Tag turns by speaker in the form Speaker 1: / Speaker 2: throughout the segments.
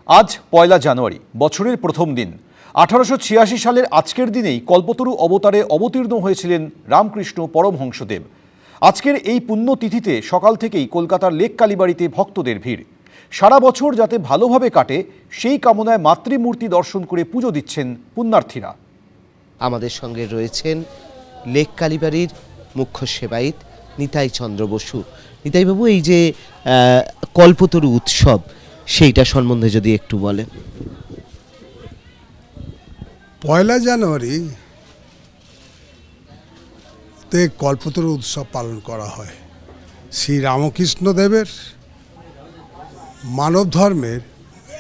Speaker 1: আজ পয়লা জানুয়ারি, বছরের প্রথম দিন। 1886 সালের আজকের দিনেই কল্পতরু অবতারে অবতীর্ণ হয়েছিলেন রামকৃষ্ণ পরমহংসদেব। আজকের এই পুণ্যতিথিতে সকাল থেকেই কলকাতার লেক কালীবাড়িতে ভক্তদের ভিড়। সারা বছর যাতে ভালোভাবে কাটে সেই কামনায় মাতৃমূর্তি দর্শন করে পুজো দিচ্ছেন পুণ্যার্থীরা।
Speaker 2: আমাদের সঙ্গে রয়েছেন লেক কালীবাড়ির মুখ্য সেবায়িত নিতাই চন্দ্র বসু। নিতাইবাবু, এই যে কল্পতরু উৎসব, সেইটা সম্বন্ধে যদি একটু বলেন।
Speaker 3: পয়লা জানুয়ারি তে কল্পতরু উৎসব পালন করা হয়। শ্রী রামকৃষ্ণদেবের মানব ধর্মের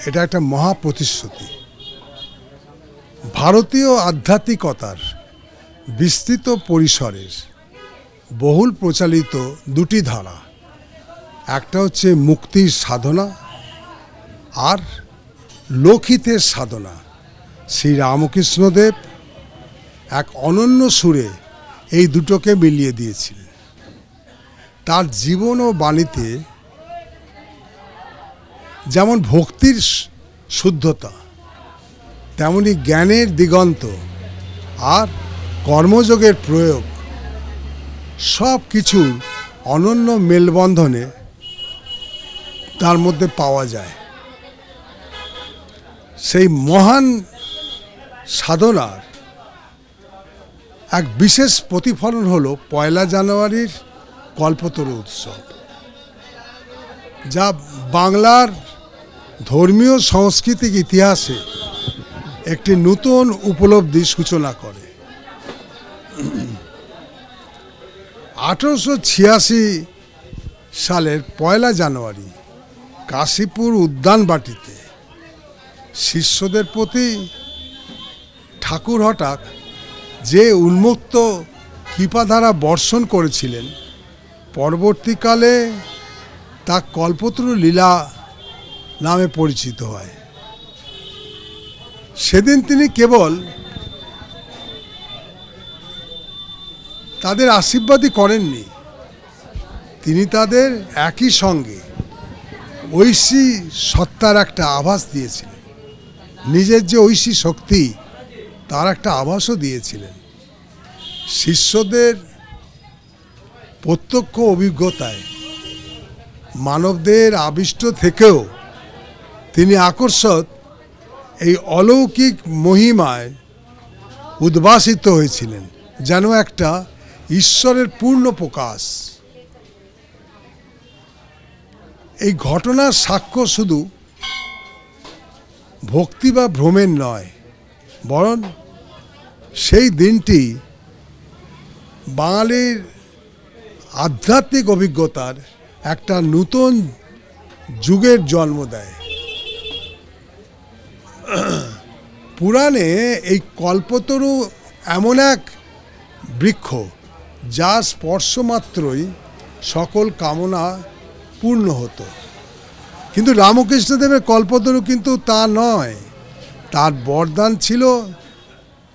Speaker 3: এটা একটা মহা প্রতিশ্রুতি। ভারতীয় আধ্যাত্মিকতার বিস্তৃত পরিসরের বহুল প্রচালিত দুটি ধারা, একটা হচ্ছে মুক্তির সাধনা আর লোকহিতের সাধনা। শ্রী রামকৃষ্ণদেব এক অনন্য সুরে এই দুটোকে মিলিয়ে দিয়েছিলেন। তার জীবন ও বাণীতে যেমন ভক্তির শুদ্ধতা, তেমনি জ্ঞানের দিগন্ত আর কর্মযোগের প্রয়োগ, সব কিছুর অনন্য মেলবন্ধনে তার মধ্যে পাওয়া যায়। সেই মহান সাধনার এক বিশেষ প্রতিফলন হলো পয়লা জানুয়ারির কল্পতরু উৎসব, যা বাংলার ধর্মীয় সাংস্কৃতিক ইতিহাসে একটি নতুন উপলব্ধির সূচনা করে। 1886 সালের পয়লা জানুয়ারি কাশীপুর উদ্যানবাটিতে শিষ্যদের প্রতি ঠাকুর হঠাৎ যে উন্মুক্ত কৃপাধারা বর্ষণ করেছিলেন, পরবর্তীকালে তা কল্পতরু লীলা নামে পরিচিত হয়। সেদিন তিনি কেবল তাদের আশীর্বাদই করেননি, তিনি তাদের একই সঙ্গে ঐশী সত্তার একটা আভাস দিয়েছিলেন। নিজের যে ঐশী শক্তি, তার একটা আভাসও দিয়েছিলেন। শিষ্যদের প্রত্যক্ষ অভিজ্ঞতায় মানবদের আবিষ্ট থেকেও তিনি আকর্ষক এই অলৌকিক মহিমায় উদ্ভাসিত হয়েছিলেন, যেন একটা ঈশ্বরের পূর্ণ প্রকাশ। এই ঘটনার সাক্ষ্য শুধু ভক্তি বা ভ্রমের নয়, বরং সেই দিনটি বাঙালির আধ্যাত্মিক অভিজ্ঞতার একটা নতুন যুগের জন্ম দেয়। পুরাণে এই কল্পতরু এমন এক বৃক্ষ যার স্পর্শ মাত্রই সকল কামনা পূর্ণ হতো, কিন্তু রামকৃষ্ণদেবের কল্পতরু কিন্তু তা নয়। তার বরদান ছিল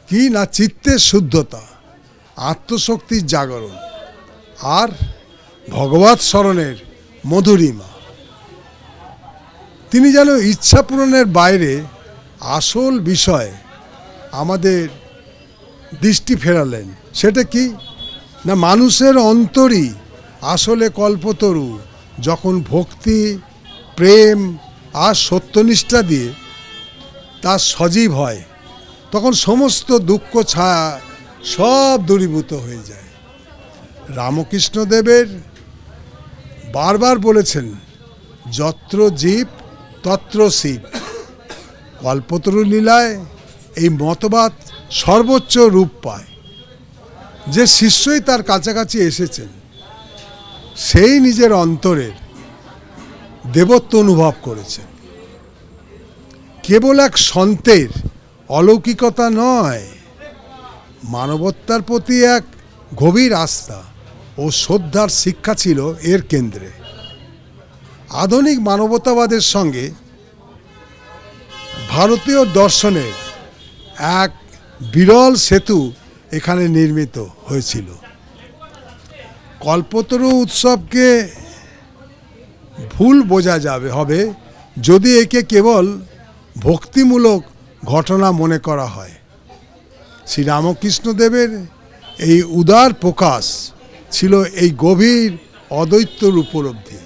Speaker 3: কি না, চিত্তের শুদ্ধতা, আত্মশক্তির জাগরণ আর ভগবৎ স্মরণের মধুরিমা। তিনি যেন ইচ্ছা পূরণের বাইরে আসল বিষয় আমাদের দৃষ্টি ফেরালেন। সেটা কি না, মানুষের অন্তরই আসলে কল্পতরু। যখন ভক্তি, প্রেম আর সত্যনিষ্ঠা দিয়ে তা সজীব হয়, তখন সমস্ত দুঃখ ছায়া সব দূরীভূত হয়ে যায়। রামকৃষ্ণদেবের বারবার বলেছেন, যত্র জীব তত্র শিব। কল্পতরু লীলায় এই মতবাদ সর্বোচ্চ রূপ পায়। যে শিষ্যই তার কাছাকাছি এসেছেন, সেই নিজের অন্তরের দেবত্ব অনুভব করেছেন। কেবল এক সন্তের অলৌকিকতা নয়, মানবতার প্রতি এক গভীর আস্থা ও শ্রদ্ধার শিক্ষা ছিল এর কেন্দ্রে। আধুনিক মানবতাবাদের সঙ্গে ভারতীয় দর্শনের এক বিরল সেতু এখানে নির্মিত হয়েছিল। কল্পতরু উৎসবকে ভুল বোঝা হবে যদি একে কেবল ভক্তিমূলক ঘটনা মনে করা হয়। শ্রী রামকৃষ্ণদেবের এই উদার প্রকাশ ছিল এই গভীর অদ্বৈতর উপলব্ধি।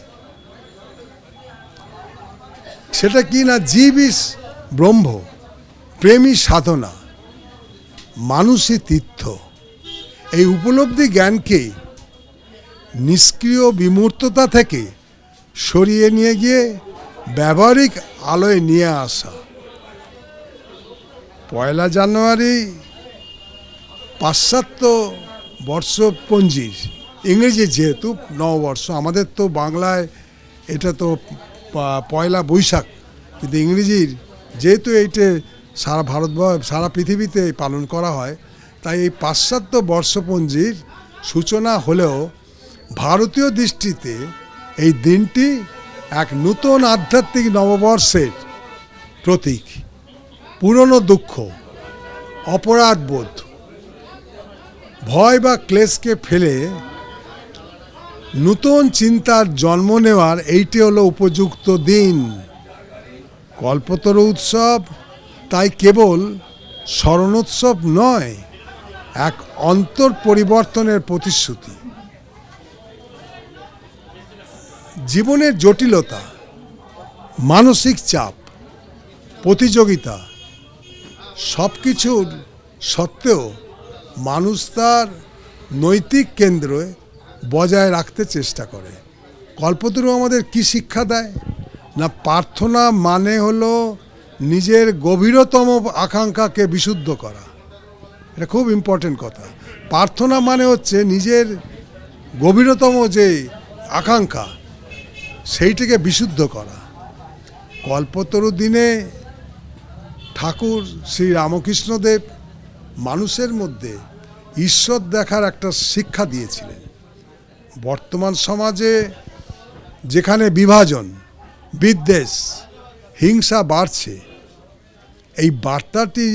Speaker 3: সেটা কি না, জীবিস ব্রহ্ম, প্রেমী সাধনা, মানুষই তীর্থ। এই উপলব্ধি জ্ঞানকে নিষ্ক্রিয় বিমূর্ততা থেকে সরিয়ে নিয়ে গিয়ে ব্যবহারিক আলোয় নিয়ে আসা। 1 জানুয়ারি পাশ্চাত্য বর্ষপঞ্জির, ইংরেজি যেহেতু নববর্ষ, আমাদের তো বাংলায় এটা তো 1 বৈশাখ, কিন্তু ইংরেজির যেহেতু এইটা সারা ভারতবর্ষ সারা পৃথিবীতে পালন করা হয়, তাই এই পাশ্চাত্য বর্ষপঞ্জির সূচনা হলেও ভারতীয় দৃষ্টিতে এই দিনটি এক নূতন আধ্যাত্মিক নববর্ষের প্রতীক। পুরনো দুঃখ, অপরাধবোধ, ভয় বা ক্লেশকে ফেলে নূতন চিন্তার জন্ম নেওয়ার এইটি হলো উপযুক্ত দিন। কল্পতরু উৎসব তাই কেবল স্মরণোৎসব নয়, এক অন্তর পরিবর্তনের প্রতিশ্রুতি। জীবনের জটিলতা, মানসিক চাপ, প্রতিযোগিতা সব কিছুর সত্ত্বেও মানুষ তার নৈতিক কেন্দ্রে বজায় রাখতে চেষ্টা করে। কল্পতরু আমাদের কি শিক্ষা দেয় না, প্রার্থনা মানে হলো নিজের গভীরতম আকাঙ্ক্ষাকে বিশুদ্ধ করা। এটা খুব ইম্পর্টেন্ট কথা। প্রার্থনা মানে হচ্ছে নিজের গভীরতম যে আকাঙ্ক্ষা সেইটিকে বিশুদ্ধ করা। কল্পতরু দিনে ঠাকুর শ্রী রামকৃষ্ণদেব মানুষের মধ্যে ঈশ্বর দেখার একটা শিক্ষা দিয়েছিলেন। বর্তমান সমাজে যেখানে বিভাজন, বিদ্বেষ, হিংসা বাড়ছে, এই বার্তাটি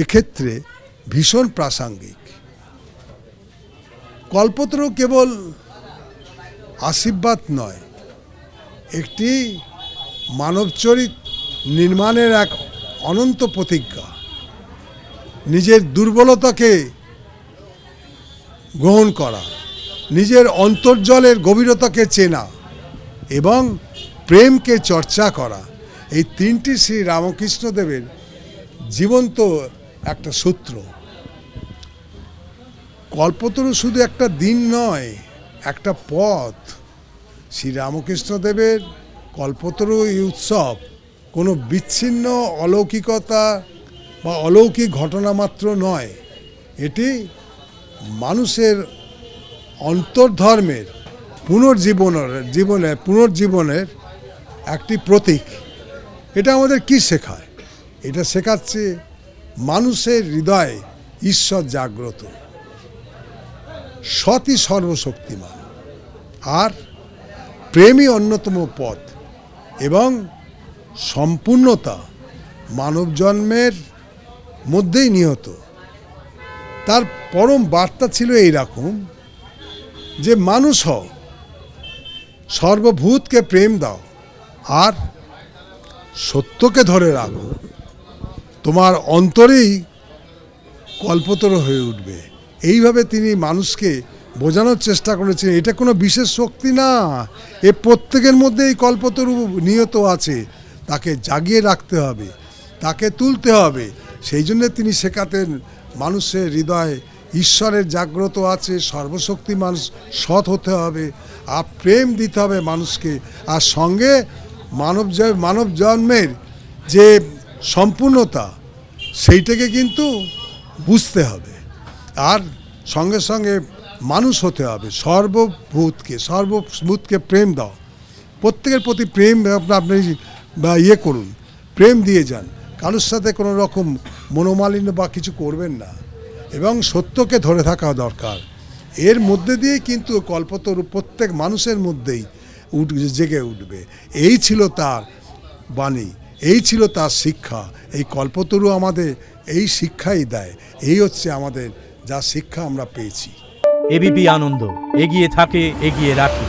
Speaker 3: এক্ষেত্রে ভীষণ প্রাসঙ্গিক। কল্পতরু কেবল আশীর্বাদ নয়, একটি মানবচরিত নির্মাণের এক অনন্ত প্রতিজ্ঞা। নিজের দুর্বলতাকে গ্রহণ করা, নিজের অন্তর্জলের গভীরতাকে চেনা এবং প্রেমকে চর্চা করা, এই তিনটি শ্রী রামকৃষ্ণদেবের জীবন্ত একটা সূত্র। কল্পতরু শুধু একটা দিন নয়, একটা পথ। শ্রী রামকৃষ্ণদেবের কল্পতরু এই উৎসব কোনো বিচ্ছিন্ন অলৌকিকতা বা অলৌকিক ঘটনা মাত্র নয়, এটি মানুষের অন্তর্ধর্মের পুনর্জীবনের একটি প্রতীক। এটা আমাদের কি শেখায়? এটা শেখাচ্ছে মানুষের হৃদয়ে ঈশ্বর জাগ্রত, সতই সর্বশক্তিমান, আর প্রেমই অন্যতম পথ, এবং সম্পূর্ণতা মানব জন্মের মধ্যেই নিহত। তার পরম বার্তা ছিল এইরকম যে মানুষ হও, সর্বভূতকে প্রেম দাও, আর সত্যকে ধরে রাখো, তোমার অন্তরেই কল্পতরু হয়ে উঠবে। এইভাবে তিনি মানুষকে বোঝানোর চেষ্টা করেছেন এটা কোনো বিশেষ শক্তি না, এ প্রত্যেকের মধ্যে এই কল্পতরু নিহত আছে, তাকে জাগিয়ে রাখতে হবে, তাকে তুলতে হবে। সেই জন্য তিনি শেখাতেন মানুষের হৃদয়ে ঈশ্বরের জাগ্রত আছে, সর্বশক্তি মানুষ সৎ হতে হবে, আর প্রেম দিতে হবে মানুষকে, আর সঙ্গে মানব জন্মের যে সম্পূর্ণতা সেইটাকে কিন্তু বুঝতে হবে, আর সঙ্গে সঙ্গে মানুষ হতে হবে। সর্বভূতকে প্রেম দাও, প্রত্যেকের প্রতি প্রেম আপনি করুন, প্রেম দিয়ে যান, কারোর সাথে কোনো রকম মনোমালিন্য বা কিছু করবেন না, এবং সত্যকে ধরে থাকা দরকার। এর মধ্যে দিয়ে কিন্তু কল্পতরু প্রত্যেক মানুষের মধ্যেই জেগে উঠবে। এই ছিল তার বাণী, এই ছিল তার শিক্ষা। এই কল্পতরু আমাদের এই শিক্ষাই দেয়। এই হচ্ছে আমাদের যা শিক্ষা আমরা পেয়েছি।
Speaker 4: এবিপি আনন্দ এগিয়ে থাকে, এগিয়ে রাখে।